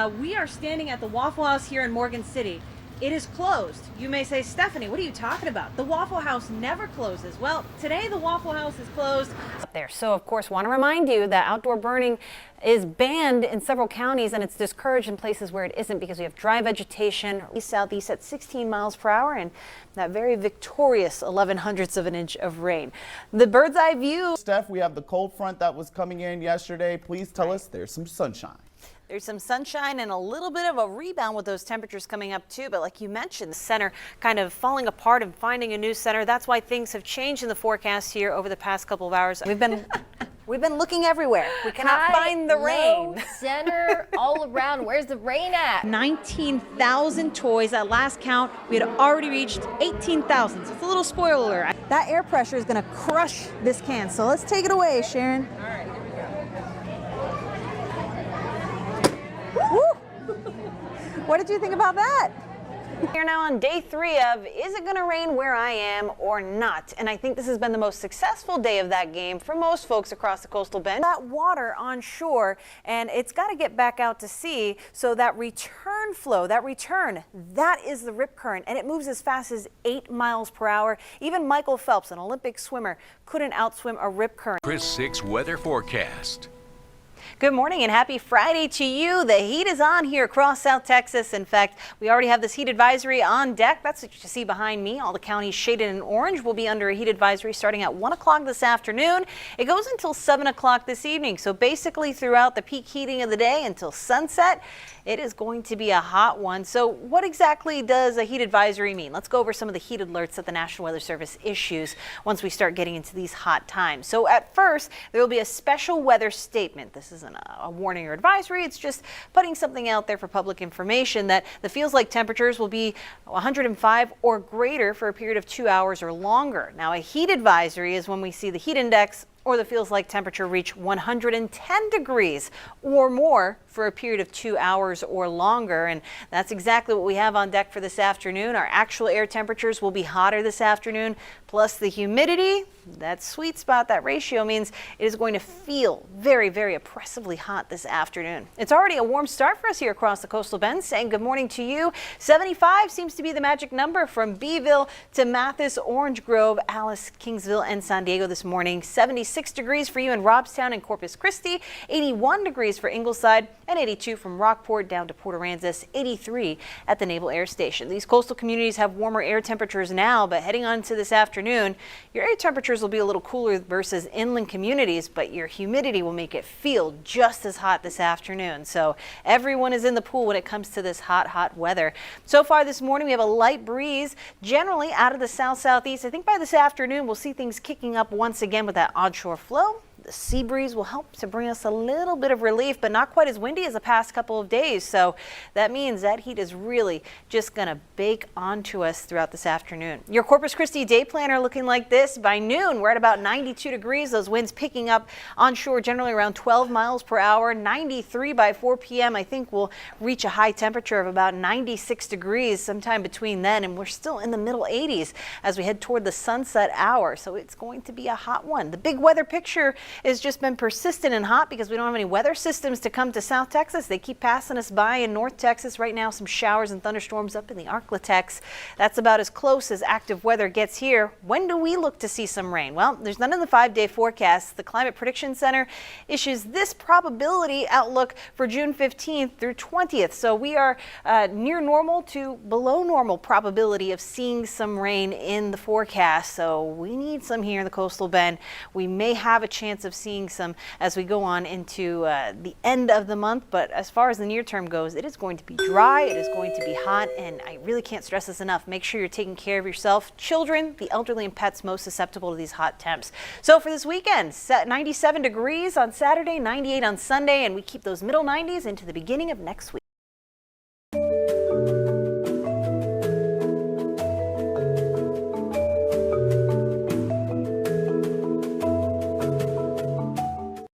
we are standing at the Waffle House here in Morgan City. It is closed. You may say, Stephanie, what are you talking about? The Waffle House never closes. Well, today the Waffle House is closed. Up there. So, of course, want to remind you that outdoor burning is banned in several counties, and it's discouraged in places where it isn't because we have dry vegetation, east-southeast at 16 miles per hour, and that very victorious 11/100ths of an inch of rain. The bird's eye view. Steph, we have the cold front that was coming in yesterday. Please tell us there's some sunshine. There's some sunshine and a little bit of a rebound with those temperatures coming up too. But like you mentioned, the center kind of falling apart and finding a new center. That's why things have changed in the forecast here over the past couple of hours. We've been looking everywhere. We cannot find the rain. Center all around. Where's the rain at? 19,000 toys. At last count, we had already reached 18,000. So it's a little spoiler alert. That air pressure is going to crush this can. So let's take it away, Sharon. All right. What did you think about that? We're now on day 3 of is it going to rain where I am or not? And I think this has been the most successful day of that game for most folks across the coastal bend. That water on shore, and it's got to get back out to sea. So that return flow, that is the rip current, and it moves as fast as 8 miles per hour. Even Michael Phelps, an Olympic swimmer, couldn't outswim a rip current. Chris 6 weather forecast. Good morning and happy Friday to you. The heat is on here across South Texas. In fact, we already have this heat advisory on deck. That's what you see behind me. All the counties shaded in orange will be under a heat advisory starting at 1 o'clock this afternoon. It goes until 7 o'clock this evening. So basically throughout the peak heating of the day until sunset, it is going to be a hot one. So what exactly does a heat advisory mean? Let's go over some of the heat alerts that the National Weather Service issues once we start getting into these hot times. So at first, there will be a special weather statement. This isn't a warning or advisory. It's just putting something out there for public information that the feels like temperatures will be 105 or greater for a period of 2 hours or longer. Now, a heat advisory is when we see the heat index or the feels like temperature reach 110 degrees or more for a period of 2 hours or longer. And that's exactly what we have on deck for this afternoon. Our actual air temperatures will be hotter this afternoon, plus the humidity, that sweet spot, that ratio means it is going to feel very, very oppressively hot this afternoon. It's already a warm start for us here across the coastal bend. Saying good morning to you. 75 seems to be the magic number from Beeville to Mathis, Orange Grove, Alice, Kingsville, and San Diego this morning. 76 degrees for you in Robstown and Corpus Christi, 81 degrees for Ingleside, and 82 from Rockport down to Port Aransas, 83 at the Naval Air Station. These coastal communities have warmer air temperatures now, but heading on to this afternoon, your air temperatures will be a little cooler versus inland communities, but your humidity will make it feel just as hot this afternoon. So everyone is in the pool when it comes to this hot weather. So far this morning, we have a light breeze generally out of the south-southeast. I think by this afternoon, we'll see things kicking up once again with that onshore flow. The sea breeze will help to bring us a little bit of relief, but not quite as windy as the past couple of days. So that means that heat is really just going to bake onto us throughout this afternoon. Your Corpus Christi day planner looking like this. By noon, we're at about 92 degrees. Those winds picking up onshore generally around 12 miles per hour. 93 by 4 p.m. I think we'll reach a high temperature of about 96 degrees sometime between then, and we're still in the middle 80s as we head toward the sunset hour. So it's going to be a hot one. The big weather picture has just been persistent and hot because we don't have any weather systems to come to South Texas. They keep passing us by in North Texas. Right now, some showers and thunderstorms up in the Arklatex. That's about as close as active weather gets here. When do we look to see some rain? Well, there's none in the 5-day forecast. The Climate Prediction Center issues this probability outlook for June 15th through 20th. So we are near normal to below normal probability of seeing some rain in the forecast. So we need some here in the coastal bend. We may have a chance of seeing some as we go on into the end of the month, but as far as the near term goes, it is going to be dry, it is going to be hot, and I really can't stress this enough. Make sure you're taking care of yourself, children, the elderly, and pets most susceptible to these hot temps. So for this weekend, 97 degrees on Saturday, 98 on Sunday, and we keep those middle 90s into the beginning of next week.